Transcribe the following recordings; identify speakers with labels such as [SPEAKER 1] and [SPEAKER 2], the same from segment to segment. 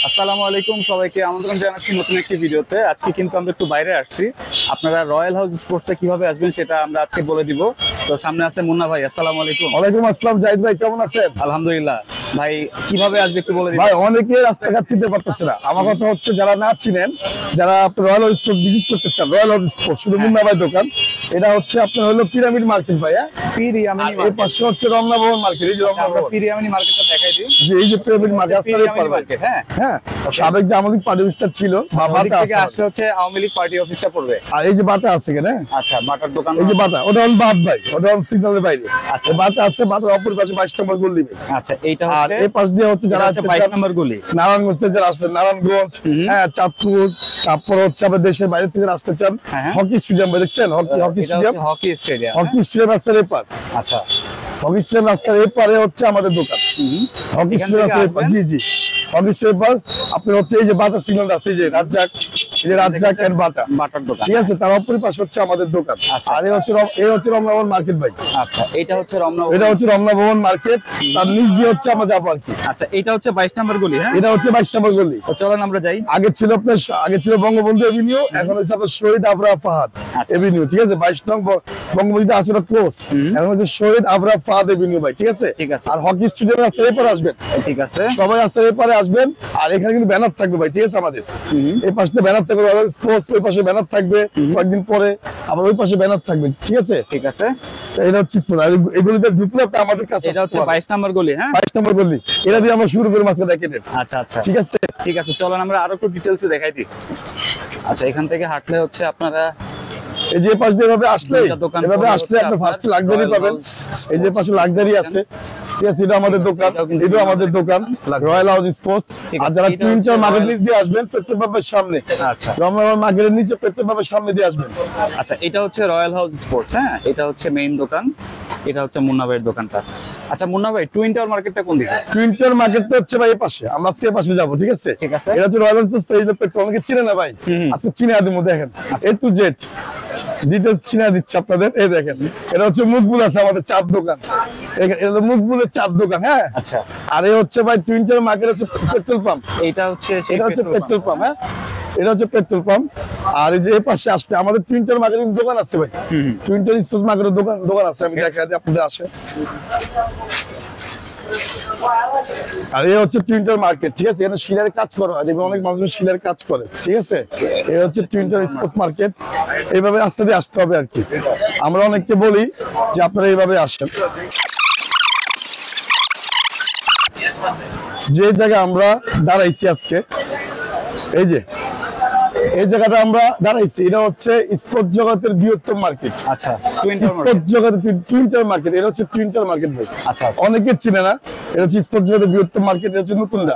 [SPEAKER 1] আসসালামু আলাইকুম, সবাইকে আমন্ত্রণ জানাচ্ছি নতুন একটি ভিডিওতে। আজকে কিন্তু আমরা একটু বাইরে আসছি। আপনারা রয়্যাল হাউস স্পোর্টসে কিভাবে আসবেন সেটা আমরা আজকে বলে দিব। তো সামনে আছে মুন্না ভাই। আসসালামু আলাইকুম।
[SPEAKER 2] ওয়ালাইকুম আসসালাম জাহিদ ভাই, কেমন আছেন?
[SPEAKER 1] আলহামদুলিল্লাহ। ভাই কিভাবে আসবে একটু বলে দিন
[SPEAKER 2] ভাই অনেকে রাস্তাঘাট চিনতে পারতেছে না। আমার কথা হচ্ছে যারা না চিনেন, যারা আপনি রয়্যাল হাউস স্পোর্টস ভিজিট করতে চান, রয়্যাল হাউস স্পোর্টস শুধু মুন্না ভাই দোকান। এটা হচ্ছে আপনার হলো পিরামিড মার্কেট ভাই।
[SPEAKER 1] পিরিয়ামিনি
[SPEAKER 2] এই পাশে হচ্ছে রমনা ভবন মার্কেট। এই যে রমনা
[SPEAKER 1] আমরা
[SPEAKER 2] ভবন,
[SPEAKER 1] পিরিয়ামিনি মার্কেটটা দেখাই দিই।
[SPEAKER 2] যে এই যে পিরামিড মার্কেট রাস্তার এই পারে।
[SPEAKER 1] মার্কেট, হ্যাঁ
[SPEAKER 2] হ্যাঁ, সাবেক যে আমাদের পার্টি অফিসটা ছিল
[SPEAKER 1] বাবাটা
[SPEAKER 2] বাবাটা
[SPEAKER 1] থেকে আসলে হচ্ছে আওয়ামী লীগ পার্টি অফিসটা পড়বে।
[SPEAKER 2] আর এই যে বাতা আছে কেন?
[SPEAKER 1] আচ্ছা, বাটার দোকান।
[SPEAKER 2] এই যে বাতা, ওটা হল বাদ ভাই, ওটা হল সিগন্যালের বাইরে।
[SPEAKER 1] আচ্ছা,
[SPEAKER 2] বাতা আছে, বাতার অপর পাশে 22 নম্বর গলি দিবে।
[SPEAKER 1] আচ্ছা, এইটা
[SPEAKER 2] আর
[SPEAKER 1] হচ্ছে
[SPEAKER 2] এই পাশ দিয়ে হচ্ছে যারা
[SPEAKER 1] 22 নম্বর গলি
[SPEAKER 2] নারায়ণগঞ্জ থেকে যারা আসছেন, নারায়ণগঞ্জ, হ্যাঁ, চাঁদপুর, তারপর হচ্ছে আবার দেশের বাইরে থেকে আসতে চান, হকি স্টেডিয়াম দেখছেন, hockey stadium,
[SPEAKER 1] hockey stadium,
[SPEAKER 2] hockey stadium রাস্তার এপার।
[SPEAKER 1] আচ্ছা,
[SPEAKER 2] হকি স্টেডিয়াম রাস্তার এপারে হচ্ছে আমাদের দোকান। হকি স্টেডিয়াম রাস্তার এপার, জি জি, হকি স্টেডিয়াম এপার। আপনি হচ্ছে এই যে বাতা সিগন্যাল আছে, এই যে রাজ্জাক, এই যে রাজ্জাক এন্ড বাতা,
[SPEAKER 1] বাটার দোকান,
[SPEAKER 2] ঠিক আছে, তার অপর পাশে হচ্ছে আমাদের দোকান। আর এই হচ্ছে রমনা ভবন মার্কেট ভাই।
[SPEAKER 1] আচ্ছা, এটা হচ্ছে রমনা,
[SPEAKER 2] এটা হচ্ছে রমনা ভবন মার্কেট, তার নিচ দিয়ে হচ্ছে আমরা যাবো আর কি।
[SPEAKER 1] আচ্ছা, এটা হচ্ছে 22 নম্বর গলি। হ্যাঁ,
[SPEAKER 2] এটা হচ্ছে 22 নম্বর গলি।
[SPEAKER 1] তো চলেন আমরা যাই।
[SPEAKER 2] আগে ছিল আপনার, আগে ছিল বঙ্গবন্ধু এভিনিউ, এখন হচ্ছে আপনার শহীদ আবরার ফাহাদ এভিনিউ, ঠিক আছে। 22 নং বঙ্গবন্ধু আছে, ওটা ক্লোজ, এখন হচ্ছে শহীদ আবরার ফাহাদ এভিনিউ ভাই, ঠিক আছে। আর হকি স্টেডিয়াম রাস্তার এপারে আসবেন,
[SPEAKER 1] ঠিক আছে,
[SPEAKER 2] সবাই রাস্তার এপারে আসবেন। আর এখানে কিন্তু ব্যানার থাকবে ভাই, ঠিক আছে, আমাদের এই পাশে ব্যানার থাকবে, স্পোর্টস ওই পাশে ব্যানার থাকবে, কয়েকদিন পরে আবার ওই পাশে ব্যানার থাকবে, ঠিক আছে,
[SPEAKER 1] ঠিক আছে।
[SPEAKER 2] তো এটা হচ্ছে স্পোর্টস। আর এগুলিতে ঢুকলে আপনি আমাদের কাছে,
[SPEAKER 1] এটা হচ্ছে 22 নম্বর গলি। হ্যাঁ,
[SPEAKER 2] 22 নম্বর গলি, এটা দিয়ে আমরা শুরু করি মাঝখানে দেখে।
[SPEAKER 1] আচ্ছা আচ্ছা,
[SPEAKER 2] ঠিক আছে,
[SPEAKER 1] ঠিক আছে, চলেন আমরা আরো একটু ডিটেইলসে দেখাই দিই। আচ্ছা, এখান থেকে হাঁটলে হচ্ছে আপনারা
[SPEAKER 2] এই যে পাশ দিয়ে এভাবে আসলে আপনি ফার্স্ট লাক্সারি পাবেন। এই যে পাশে লাক্সারি আছে, ঠিক আছে, এটা আমাদের দোকান, এটা আমাদের দোকান রয়্যাল হাউস স্পোর্টস। আর যারা টুইন টাওয়ার মার্কেট নিচ দিয়ে আসবেন, পেট্রোল পাম্পের সামনে,
[SPEAKER 1] আচ্ছা,
[SPEAKER 2] রমনা মার্কেটের নিচে পেট্রোল পাম্পের সামনে দিয়ে আসবেন।
[SPEAKER 1] আচ্ছা, এটা হচ্ছে রয়্যাল হাউস স্পোর্টস। হ্যাঁ, এটা হচ্ছে মেইন দোকান, এটা হচ্ছে মুন্না ভাইয়ের দোকানটা। আচ্ছা মুন্না ভাই, টুইন টাওয়ার মার্কেটটা কোন দিকে?
[SPEAKER 2] টুইন টাওয়ার মার্কেটটা হচ্ছে ভাই এই পাশে, আমরা আজকে এই পাশে যাব, ঠিক আছে।
[SPEAKER 1] ঠিক আছে,
[SPEAKER 2] এটা হচ্ছে রয়্যাল হাউস স্পোর্টস। এই যে পেট্রোল অনেকে চিনে না ভাই, আজকে চিনে আদিমো দেখেন, এ টু জেড ডিটেইলস চিনা দিচ্ছে আপনাদের। এই দেখেন, এটা হচ্ছে মুকবুল আছে আমাদের চার দোকান, এটা মুকবুলের চার দোকান। হ্যাঁ, আচ্ছা। আর এই হচ্ছে ভাই টুইন টাওয়ার মার্কেট হচ্ছে পেট্রোল পাম্প,
[SPEAKER 1] এটা হচ্ছে
[SPEAKER 2] পেট্রোল পাম্প। হ্যাঁ, এটা হচ্ছে পেট্রোল পাম্প। আর এই যে এই পাশে আসলে আমাদের টুইন টাওয়ার মার্কেটের দোকান আছে ভাই, টুইন টাওয়ার স্পোর্টস মার্কেটের দোকান আছে, আমি দেখাই দিই আপনাদের আসে। আর এই হচ্ছে টুইন টাওয়ার মার্কেট, ঠিক আছে, এখানে শিলার কাজ করা হয়, দেখবেন অনেক মানুষ শিলার কাজ করে, ঠিক আছে। এই হচ্ছে টুইন টাওয়ার স্পোর্টস মার্কেট। এইভাবে রাস্তা দিয়ে আসতে হবে আর কি। আমরা অনেককে বলি যে আপনারা এইভাবে আসেন। যে জায়গায় আমরা দাঁড়াইছি আজকে, এই যে এই জায়গাটা আমরা দাঁড়াইছি, এটা হচ্ছে স্পোর্ট জগতের বৃহত্তম মার্কেট।
[SPEAKER 1] আচ্ছা,
[SPEAKER 2] স্পোর্ট জগতের টুইন টাওয়ার মার্কেট, এটা হচ্ছে টুইন টাওয়ার মার্কেট ভাই।
[SPEAKER 1] আচ্ছা,
[SPEAKER 2] অনেকে চিনে না, এটা হচ্ছে স্পোর্ট জগতের বৃহত্তম মার্কেট, এটা হচ্ছে নতুনডা,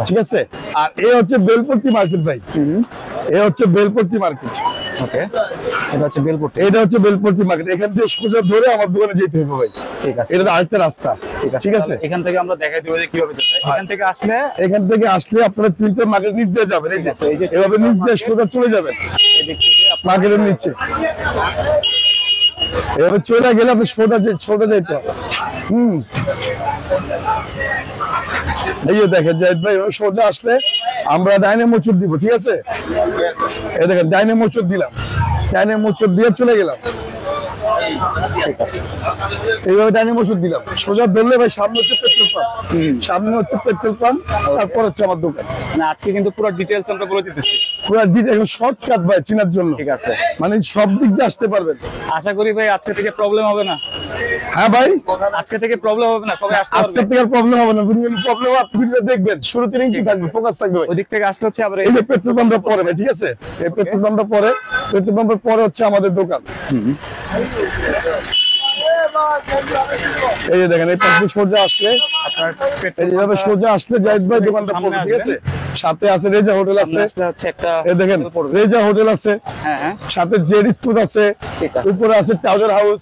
[SPEAKER 2] ঠিক আছে। আর এ হচ্ছে বেলপট্টি মার্কেট ভাই, এ হচ্ছে বেলপট্টি মার্কেট। ওকে,
[SPEAKER 1] এটা হচ্ছে বেলপট্টি,
[SPEAKER 2] এটা হচ্ছে বেলপট্টি মার্কেট। এখান থেকে সোজা ধরে আমার দোকানে যেতে হবে ভাই, ঠিক আছে। এটা আরেকটা রাস্তা, ঠিক আছে।
[SPEAKER 1] এখান থেকে আমরা দেখাই দেব যে কিভাবে যেতে হয়। এখান থেকে আসলে আপনারা টুইন টাওয়ার মার্কেট নিচ দিয়ে যাবেন, এই যে এভাবে নিচ দিয়ে সোজা চলে যাবেন মার্কেটের নিচে। এভাবে চলে গেলে আপনি সোজা যাইতে হবে। এই যে দেখেন জাহিদ ভাই, সোজা আসলে আমরা ডাইনে মোচড় দিব, ঠিক আছে। এই দেখেন ডাইনে মোচড় দিলাম, ডাইনে মোচড় দিয়ে চলে গেলাম, ঠিক আছে। এইভাবে ডাইনে মোচড় দিলাম, সোজা ধরলে ভাই সামনে হচ্ছে পেট্রোল পাম্প, সামনে হচ্ছে পেট্রোল পাম্প, তারপর হচ্ছে আমার দোকান। না, আজকে কিন্তু পুরো ডিটেইলস আমরা বলে দিতেছি,
[SPEAKER 2] পুরো ডিটেইলস, শর্টকাট ভাই চেনার জন্য,
[SPEAKER 1] ঠিক আছে।
[SPEAKER 2] মানে সব দিক দিয়ে আসতে পারবেন।
[SPEAKER 1] আশা করি ভাই আজকে থেকে প্রবলেম হবে না।
[SPEAKER 2] হ্যাঁ ভাই,
[SPEAKER 1] আজকে থেকে প্রবলেম হবে না, সবাই আসতে পারবে।
[SPEAKER 2] আজকে থেকে আর প্রবলেম হবে না, প্রবলেম আপনি ভিডিও দেখবেন, শুরুতে কি থাকবে, ফোকাস থাকবে।
[SPEAKER 1] ওই দিক থেকে আসলে হচ্ছে আবার
[SPEAKER 2] এই যে পেট্রোল পাম্পটা পরে ভাই, ঠিক আছে, এই পেট্রোল পাম্পটা পরে, পেট্রোল পাম্পের পরে হচ্ছে আমাদের দোকান। এই যে দেখেন, এই পাশে সোজা আসলে আপনার এইভাবে সোজা আসলে জাহিদ ভাই দোকানটা পড়বে, ঠিক আছে। সাথে আছে রেজা হোটেল আছে, এই দেখেন রেজা হোটেল আছে, সাথে জেড স্পোর্ট আছে, উপরে আছে টাউজার হাউস,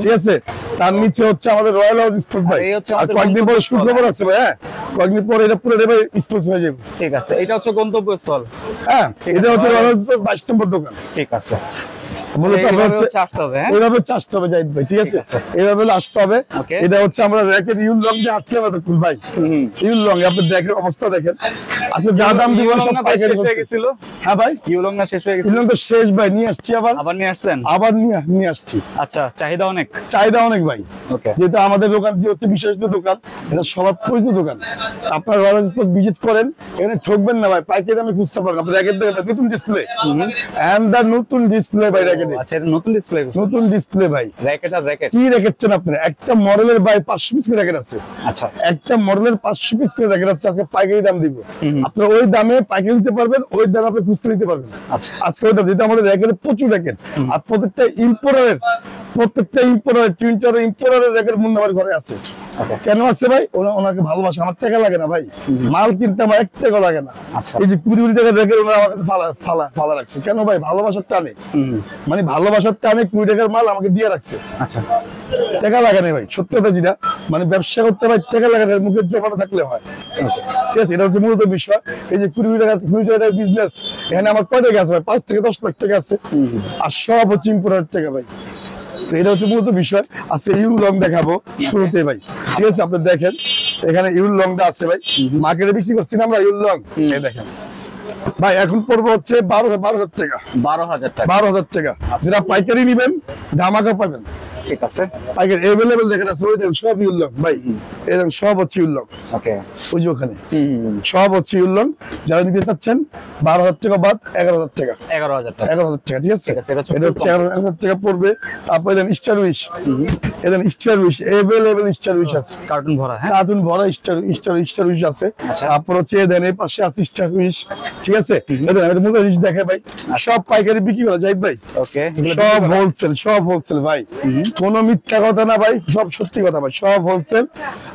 [SPEAKER 2] ঠিক আছে। তার নিচে হচ্ছে আমাদের রয়্যাল হাউস স্পোর্ট ভাই। আর কয়েকদিন পরে শুক্রবার আছে ভাই, হ্যাঁ, কয়েকদিন পরে এটা পুরো ভাই স্পোর্টস হয়ে যাবে,
[SPEAKER 1] ঠিক আছে। এটা হচ্ছে গন্তব্যস্থল।
[SPEAKER 2] হ্যাঁ, এটা হচ্ছে রয়্যাল হাউস 22 নম্বর দোকান,
[SPEAKER 1] ঠিক আছে। মূলত আপনার
[SPEAKER 2] এইভাবে
[SPEAKER 1] হচ্ছে
[SPEAKER 2] আসতে হবে, হ্যাঁ?
[SPEAKER 1] এইভাবে আসতে হবে জাহিদ ভাই, ঠিক আছে? এইভাবে আসতে হবে।
[SPEAKER 2] Okay.
[SPEAKER 1] এটা হচ্ছে আমরা র্যাকের ইউল লং দিয়ে আসছে এতক্ষণ ভাই, ইউল লং আপনি দেখেন অবস্থা দেখেন। আজকে যা দাম দিব সব পাইকারি
[SPEAKER 2] হয়ে গেছিল।
[SPEAKER 1] হ্যাঁ ভাই,
[SPEAKER 2] ইউলং না শেষ হয়ে গেছিল?
[SPEAKER 1] ইউল লং তো শেষ ভাই, নিয়ে আসছি আবার
[SPEAKER 2] নিয়ে আসছেন?
[SPEAKER 1] আবার নিয়ে আসছি।
[SPEAKER 2] আচ্ছা, চাহিদা অনেক।
[SPEAKER 1] চাহিদা অনেক ভাই,
[SPEAKER 2] ওকে।
[SPEAKER 1] যেহেতু আমাদের দোকানটি হচ্ছে বিশেষিত দোকান, এটা সবার পরিচিত দোকান। আপনার ভিজিট করেন, এখানে ঠকবেন না ভাই, পাইকারি দামে খুঁজতে পারবেন। আপনি র্যাকেট দেখেন, নতুন ডিসপ্লে এন্ড দা নতুন ডিসপ্লে ভাই, র্যাকেটে
[SPEAKER 2] আচ্ছা, এটা নতুন ডিসপ্লে,
[SPEAKER 1] নতুন ডিসপ্লে ভাই।
[SPEAKER 2] র্যাকেট আর র্যাকেট
[SPEAKER 1] কি র্যাকেট চান আপনি? একটা মডেলের ভাই 500 পিস করে র্যাকেট আছে।
[SPEAKER 2] আচ্ছা,
[SPEAKER 1] একটা মডেলের 500 পিস করে র্যাকেট আছে, আজকে পাইকারি দাম দিব। আপনারা ওই দামে পাইকারি নিতে পারবেন, ওই দামে আপনি খুচরা নিতে পারবেন।
[SPEAKER 2] আচ্ছা,
[SPEAKER 1] আজকে ওই দাম, যেহেতু আমাদের র্যাকেটে প্রচুর র্যাকেট, আর প্রত্যেকটা ইম্পোর্টারের টুইনটার ইম্পোর্টারের র্যাকেট মূল্য আমার ঘরে আছে।
[SPEAKER 2] ওকে।
[SPEAKER 1] কেন আছে ভাই? ওনাকে ভালোবাসে, আমার টাকা লাগে না ভাই, মাল কিনতে আমার 1 টাকা লাগে না।
[SPEAKER 2] আচ্ছা।
[SPEAKER 1] এই যে 20 টাকার র্যাকেট ওনারা আমার কাছে ফালা রাখছে, কেন ভাই? ভালোবাসার টানে, মানে ভালোবাসার টানে 20 টাকার মাল আমাকে দিয়ে রাখছে।
[SPEAKER 2] আচ্ছা,
[SPEAKER 1] টাকা লাগে না ভাই, সত্যি কথা যেটা, মানে ব্যবসা করতে ভাই টাকা লাগে না, মুখের জমানো থাকলে হয়। ঠিক আছে, এটা হচ্ছে মূলত বিষয়। এই যে 20 টাকার বিজনেস, এখানে আমার কয় টাকা আছে ভাই? 5 থেকে 10 লাখ টাকা আছে, আর সব হচ্ছে ইম্পোর্টার টাকা ভাই। তো এটা হচ্ছে মূলত বিষয়। আজকে ইউল লং দেখাবো শুরুতে ভাই, ঠিক আছে? আপনি দেখেন এখানে ইউল লংটা আছে ভাই, মার্কেটে বিক্রি করছি না আমরা ইউল লং। এই দেখেন ভাই, এখন পড়বো হচ্ছে 12,000 টাকা,
[SPEAKER 2] 12,000 টাকা।
[SPEAKER 1] 12,000 টাকা। যেটা পাইকারি নিবেন ধামাকা পাবেন।
[SPEAKER 2] ঠিক আছে,
[SPEAKER 1] পাইকারি এভেলেবেল দেখেন আছে, ওই দেখেন সব ইউল লং ভাই, এই দেখেন সব হচ্ছে ইউল লং।
[SPEAKER 2] ওকে।
[SPEAKER 1] ওই যে ওখানে সব হচ্ছে ইউল লং। যারা নিতে চাচ্ছেন 12,000 টাকা বাদ 11,000 টাকা,
[SPEAKER 2] 11,000 টাকা।
[SPEAKER 1] 11,000 টাকা, ঠিক আছে?
[SPEAKER 2] ঠিক আছে,
[SPEAKER 1] এটা হচ্ছে 11,000 টাকা পড়বে। তারপরে দেন স্টার উইশ, এদেন Star Wish available Star Wish আছে,
[SPEAKER 2] কার্টুন ভরা, হ্যাঁ?
[SPEAKER 1] কার্টুন ভরা স্টার উইশ আছে।
[SPEAKER 2] আচ্ছা।
[SPEAKER 1] তারপর হচ্ছে দেন এই পাশে আছে স্টার উইশ, ঠিক আছে? এটা মূল জিনিস দেখে ভাই, সব পাইকারি বিক্রি করা যায় ভাই,
[SPEAKER 2] ওকে।
[SPEAKER 1] সব হোলসেল, সব হোলসেল ভাই, কোনো মিথ্যা কথা না ভাই, সব সত্যি কথা ভাই, সব হোলসেল।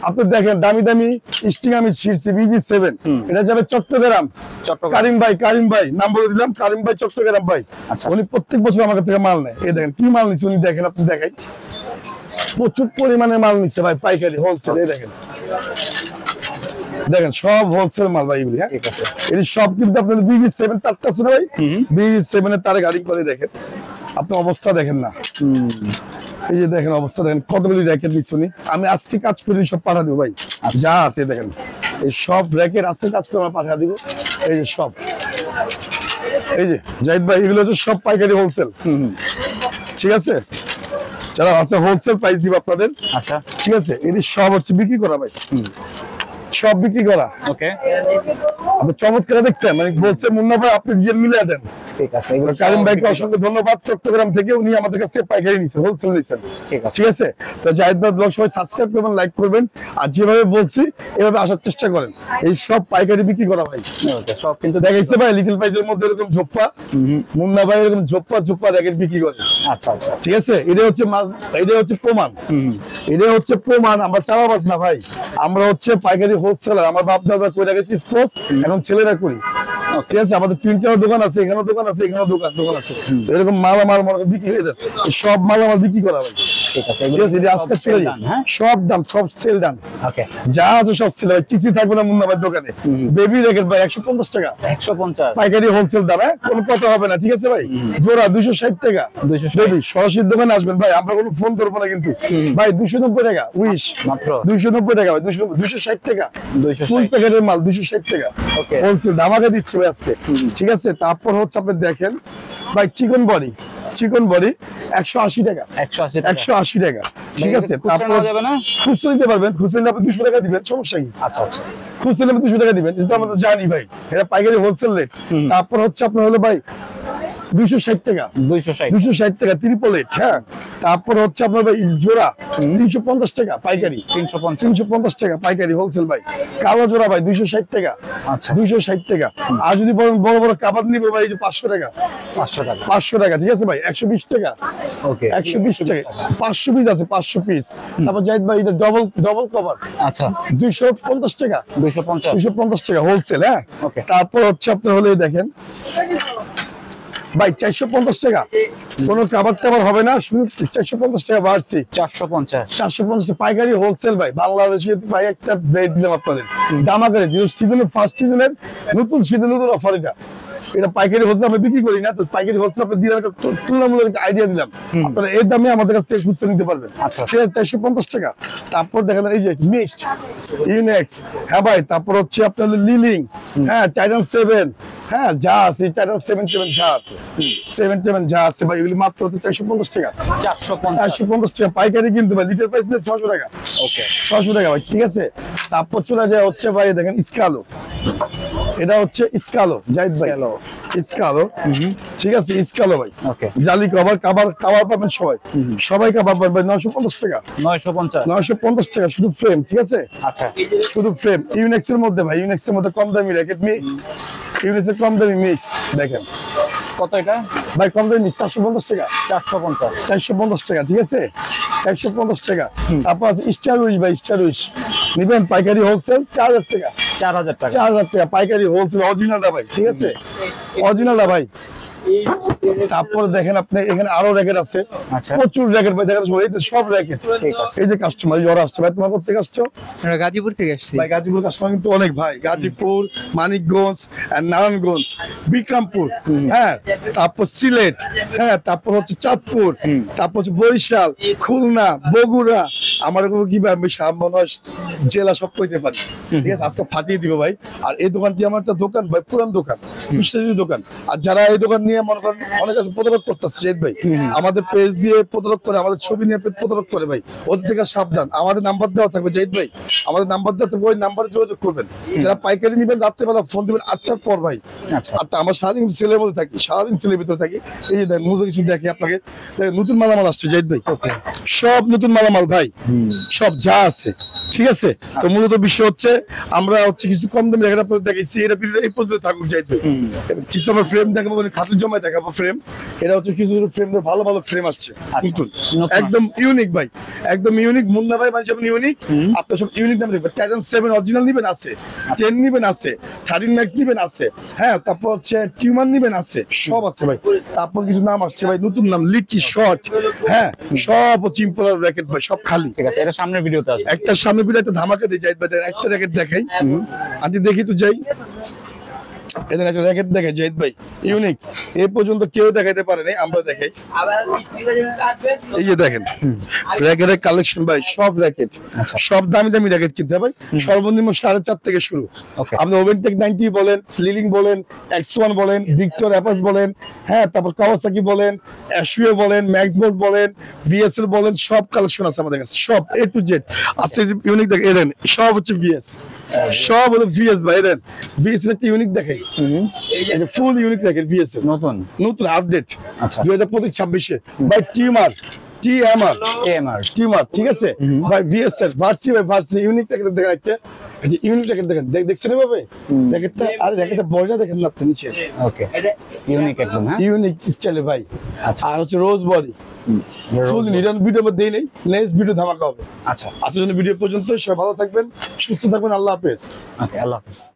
[SPEAKER 1] আপনি দেখেন দামি দামি স্টিং আমি ছিড়ছি BG7, এটা যাবে চট্টগ্রাম। কারিম ভাই নাম বলে দিলাম, কারিম ভাই চট্টগ্রাম ভাই।
[SPEAKER 2] আচ্ছা।
[SPEAKER 1] উনি প্রত্যেক বছর আমার কাছ থেকে মাল নেয়। এই দেখেন কি মাল নিচ্ছে উনি, দেখেন আপনি দেখাই, প্রচুর পরিমাণে মাল নিচ্ছে ভাই, পাইকারি হোলসেল। এই দেখেন সব হোলসেল মাল ভাই এগুলি, হ্যাঁ?
[SPEAKER 2] ঠিক আছে।
[SPEAKER 1] এটি সব কিন্তু আপনার BG7 তারটা আছে না ভাই, BG7 এর তারে গাড়ি করে দেখেন, আপনি অবস্থা দেখেন না। এই যে দেখেন অবস্থা দেখেন, কতগুলি র্যাকেট নিচ্ছি। আমি আজকে কাজ করে সব পাঠা দিব ভাই, যা আছে দেখেন, এই সব র্যাকেট আছে, কাজ করে আমরা পাঠা দিব। এই যে সব, এই যে জাহিদ ভাই, এগুলো হচ্ছে সব পাইকারি হোলসেল, ঠিক আছে? যারা আছে হোলসেল প্রাইস দিব আপনাদের।
[SPEAKER 2] আচ্ছা,
[SPEAKER 1] ঠিক আছে, এটি সব হচ্ছে বিক্রি করা ভাই, সব বিক্রি করা।
[SPEAKER 2] ওকে।
[SPEAKER 1] আপনি চমৎকার দেখছেন, মানে বলছে মুন্না ভাই আপনি যে মিলিয়ে দেন।
[SPEAKER 2] ঠিক আছে, এগুলো
[SPEAKER 1] কারিম ভাইকে অসংখ্য ধন্যবাদ, চট্টগ্রাম থেকে উনি আমাদের কাছ থেকে পাইকারি নিচ্ছেন, হোলসেল নিচ্ছেন।
[SPEAKER 2] ঠিক আছে।
[SPEAKER 1] ঠিক আছে, তো জাহিদ ভাই ব্লগ সবাই সাবস্ক্রাইব করবেন, লাইক করবেন, আর যেভাবে বলছি এভাবে আসার চেষ্টা করেন। এই সব পাইকারি বিক্রি করা ভাই,
[SPEAKER 2] ওকে। সব কিন্তু
[SPEAKER 1] দেখাইছে ভাই, লিটল প্রাইজের মধ্যে এরকম ঝোপ্পা, মুন্না ভাই এরকম ঝোপ্পা র্যাকেট বিক্রি করে।
[SPEAKER 2] আচ্ছা, আচ্ছা।
[SPEAKER 1] ঠিক আছে, এটা হচ্ছে প্রমাণ, এটা হচ্ছে প্রমাণ। আমরা চালাবাজ না ভাই, আমরা হচ্ছে পাইকারি হোলসেলার। আমার বাপ দাদা করে গেছি স্পোর্টস, এখন ছেলেরা করি। ঠিক আছে, আমাদের 3টা দোকান আছে, এখানেও দোকান আছে, এখানেও দোকান আছে। এরকম মালামাল বিক্রি হয়ে যায়, সব মালামাল বিক্রি করা হয়।
[SPEAKER 2] ঠিক আছে,
[SPEAKER 1] ঠিক আছে, এটা আজকে চলে যায়, সব দাম সব সেল ডান।
[SPEAKER 2] ওকে।
[SPEAKER 1] যা আছে সব সেল, কিছুই থাকবে না মুন্না ভাই দোকানে। বেবি র্যাকেট ভাই 150 টাকা,
[SPEAKER 2] 150
[SPEAKER 1] পাইকারি হোলসেল দাম, হ্যাঁ? কোনো কথা হবে না, ঠিক আছে ভাই? জোড়া 260 টাকা,
[SPEAKER 2] 260
[SPEAKER 1] বেবি সরাসরি দোকানে আসবেন ভাই, আমরা কোনো ফোন ধরবো না কিন্তু ভাই। 290 টাকা উইশ,
[SPEAKER 2] মাত্র
[SPEAKER 1] 290 টাকা ভাই, 260 টাকা
[SPEAKER 2] 260
[SPEAKER 1] ফুল প্যাকেটের মাল, 260 টাকা
[SPEAKER 2] ওকে।
[SPEAKER 1] হোলসেল ধামাকা দিচ্ছে ভাই আজকে। ঠিক আছে, তারপর হচ্ছে আপনি দেখেন ভাই চিকন বডি 180 টাকা, 180 টাকা। ঠিক আছে, তারপর খুচরো নিতে পারবেন, খুচরো নিলে আপনি 200 টাকা দিবেন, সমস্যা কি?
[SPEAKER 2] আচ্ছা, আচ্ছা।
[SPEAKER 1] খুচরো নিলে 200 টাকা দিবেন, এটা আমরা জানি ভাই, এটা পাইকারি হোলসেল রেট। তারপর হচ্ছে আপনার হলো ভাই 260 টাকা, 260 টাকা ট্রিপল এইট, হ্যাঁ? তারপর হচ্ছে আপনার ভাই জোড়া 350 টাকা পাইকারি, 350 টাকা পাইকারি হোলসেল ভাই। কালো জোড়া ভাই 260 টাকা,
[SPEAKER 2] আচ্ছা,
[SPEAKER 1] 260 টাকা। আর যদি বলেন বড় বড় কাবাব নিবে ভাই, এই যে 500 টাকা, 500 টাকা। ঠিক আছে ভাই, 120 টাকা,
[SPEAKER 2] ওকে।
[SPEAKER 1] 120 টাকা, 500 পিস আছে, 500 পিস। তারপর জাহিদ ভাই এটা ডবল কভার,
[SPEAKER 2] আচ্ছা,
[SPEAKER 1] 250 টাকা,
[SPEAKER 2] 250
[SPEAKER 1] টাকা হোলসেল, হ্যাঁ?
[SPEAKER 2] ওকে।
[SPEAKER 1] তারপর হচ্ছে আপনার হলে দেখেন ভাই 450 টাকা, কোনো কাবার টাবার হবে না, শুধু 450 টাকা বাড়ছি, 450 পাইকারি হোলসেল ভাই। বাংলাদেশে ভাই একটা রেট দিলাম আপনাদের দামাকারে, যে সিজনের ফার্স্ট সিজনের নতুন অফার, এটা এটা পাইকারি হোলসেল আমরা বিক্রি করি না, তো পাইকারি হোলসেল আপনি দিলাম, একটা তুলনামূলক আইডিয়া দিলাম, আপনারা এই দামে আমাদের কাছ থেকে খুচরা নিতে পারবেন।
[SPEAKER 2] আচ্ছা।
[SPEAKER 1] 450 টাকা। তারপর দেখেন এই যে মিক্সড ইউনিক্স, হ্যাঁ ভাই, তারপর হচ্ছে আপনার লিলিং, হ্যাঁ টাইটান 7, হ্যাঁ যা আছে টাইটান 7 যা আছে 7 যা আছে ভাই, এগুলি মাত্র 450 টাকা। 450 টাকা পাইকারি কিন্তু ভাই, লিটার প্রাইস 600 টাকা।
[SPEAKER 2] ওকে,
[SPEAKER 1] 600 টাকা ভাই, ঠিক আছে। তারপর চলে যায় হচ্ছে ভাই দেখেন স্কালো, এটা হচ্ছে স্কালো জাহিদ ভাই, স্কালো, ঠিক আছে স্কালো ভাই।
[SPEAKER 2] ওকে,
[SPEAKER 1] জালি কভার কভার পাবেন সবাই কভার পাবেন 950 টাকা। 950 টাকা শুধু ফ্রেম, ঠিক আছে।
[SPEAKER 2] আচ্ছা,
[SPEAKER 1] শুধু ফ্রেম ইউনিক্স এর মধ্যে ভাই, ইউনিক্স এর মধ্যে কম দামি র্যাকেট মিক্স, ইউনিক্স এর কম দামি মিক্স দেখেন
[SPEAKER 2] কত এটা
[SPEAKER 1] ভাই, কম দামি 450 টাকা।
[SPEAKER 2] 450
[SPEAKER 1] টাকা, ঠিক আছে 450 টাকা। তারপর আছে স্টার উইশ ভাই, স্টার উইশ নিবেন পাইকারি হোলসেল 4000 টাকা।
[SPEAKER 2] 4000 টাকা,
[SPEAKER 1] 4000 টাকা পাইকারি হোলসেল, অরিজিনালটা ভাই, ঠিক আছে অরিজিনালটা ভাই। তারপর দেখেন আপনি এখানে আরো র্যাকেট আছে,
[SPEAKER 2] আচ্ছা,
[SPEAKER 1] প্রচুর র্যাকেট ভাই, দেখেন এই যে সব র্যাকেট,
[SPEAKER 2] ঠিক আছে।
[SPEAKER 1] এই যে কাস্টমার যারা আসছে ভাই, তোমার কোথা থেকে আসছো?
[SPEAKER 3] আমরা গাজীপুর থেকে আসছি।
[SPEAKER 1] ভাই গাজীপুর কাস্টমার কিন্তু অনেক ভাই, গাজীপুর, মানিকগঞ্জ, নারায়ণগঞ্জ, বিক্রমপুর, হ্যাঁ তারপর সিলেট, হ্যাঁ তারপর হচ্ছে চাঁদপুর, তারপর হচ্ছে বরিশাল, খুলনা, বগুড়া, আমার কি ভাই আমি মনে জেলা সব কইতে পারি, ঠিক আছে। আজকে ফাটিয়ে দিব ভাই। আর এই দোকানটি আমার একটা দোকান ভাই, পুরান দোকান, বিশ্বাসী দোকান। আর যারা এই দোকান নিয়ে মনে করেন অনেক কাছে প্রতারক করতেছে জাহিদ ভাই, আমাদের পেজ দিয়ে প্রতারক করে, আমাদের ছবি নিয়ে প্রতারক করে ভাই, ওদের থেকে সাবধান। আমাদের নাম্বার দেওয়া থাকবে জাহিদ ভাই, আমাদের নাম্বার দেওয়া থাকবে, ওই নাম্বারে যোগাযোগ করবেন। যারা পাইকারি নেবেন রাত্রেবেলা ফোন দিবেন 8টার পর ভাই।
[SPEAKER 2] আচ্ছা,
[SPEAKER 1] আর আমার সারাদিন সেলের মধ্যে থাকি, সারাদিন সেলের ভিতরে থাকি। এই যে দেখেন নতুন কিছু দেখে আপনাকে, দেখেন নতুন মালামাল আসছে জাহিদ ভাই, সব নতুন মালামাল ভাই, সব যা আছে, ঠিক আছে। তো মূলত বিষয় হচ্ছে আমরা হচ্ছে কিছু কম দামি র্যাকেট আপনাদের দেখাইছি, এটা এই পর্যন্ত থাকুক জাহিদ ভাই। কিছু আমরা ফ্রেম দেখাবো, খাতুন জমায় দেখাবো ফ্রেম। এটা হচ্ছে কিছু ফ্রেম, ভালো ভালো ফ্রেম আসছে নতুন, একদম ইউনিক ভাই, একদম ইউনিক। মুন্না ভাই মানে যেমন ইউনিক, আপনার সব ইউনিক দাম দেখবেন। টাইটান 7 অরিজিনাল নিবেন আছে, 10 নিবেন আছে, 13 ম্যাক্স নিবেন আছে, হ্যাঁ তারপর হচ্ছে টিউমার নিবেন আছে, সব আছে ভাই। তারপর কিছু নাম আসছে ভাই, নতুন নাম লিকি শর্ট, হ্যাঁ সব হচ্ছে ইম্পোর্টার র্যাকেট ভাই, সব খালি,
[SPEAKER 2] ঠিক আছে। এটা সামনের ভিডিওতে আসবে।
[SPEAKER 1] একটা সামনে পিঠে একটা ধামাকা দিয়ে যাই ভাই, একটা র্যাকেট দেখাই, আন্টি দেখি তো যাই। এদের একটা র্যাকেট দেখাই জাহিদ ভাই, ইউনিক, এ পর্যন্ত কেউ দেখাইতে পারে নাই, আমরা দেখাই। এই যে দেখেন র্যাকেটের কালেকশন ভাই, সব র্যাকেট, সব দামি দামি র্যাকেট কিনতে ভাই, সর্বনিম্ন 4.5 থেকে শুরু। আপনি ওভেনটেক 90 বলেন, লিলিং বলেন, X1 বলেন, ভিক্টর অ্যাপাস বলেন, হ্যাঁ তারপর কাওয়াসাকি বলেন, অ্যাশুয়ে বলেন, ম্যাক্সবোল্ট বলেন, ভিএসএল বলেন, সব কালেকশন আছে আমাদের কাছে, সব এ টু জেড আছে। ইউনিক দেখেন, এদেন সব হচ্ছে ভিএস, সব হলো ভিএস ভাই। এদেন ভিএস একটা ইউনিক দেখাই, ফুল ইউনিক র্যাকেট ভিএসএল, নতুন আপডেট,
[SPEAKER 2] আচ্ছা,
[SPEAKER 1] 2025-26 ভাই। টিউমার, ঠিক আছে ভাই। ভিএসএল ভার্সি ভাই, ভার্সি ইউনিক র্যাকেট দেখেন, একটা ইউনিক র্যাকেট দেখেন, দেখছেন এভাবে র্যাকেটটা, আর র্যাকেটটা বডিটা দেখেন না নিচে,
[SPEAKER 2] ওকে ইউনিক একদম, হ্যাঁ
[SPEAKER 1] ইউনিক স্টাইলে ভাই।
[SPEAKER 2] আচ্ছা,
[SPEAKER 1] আর হচ্ছে রোজ বডি, ফুল নিডন ভিডিও মধ্যে দেই নেই, নেক্সট ভিডিও ধামাকা হবে।
[SPEAKER 2] আচ্ছা,
[SPEAKER 1] আজকের জন্য ভিডিও পর্যন্ত, সবাই ভালো থাকবেন, সুস্থ থাকবেন, আল্লাহ হাফেজ।
[SPEAKER 2] ওকে, আল্লাহ হাফেজ।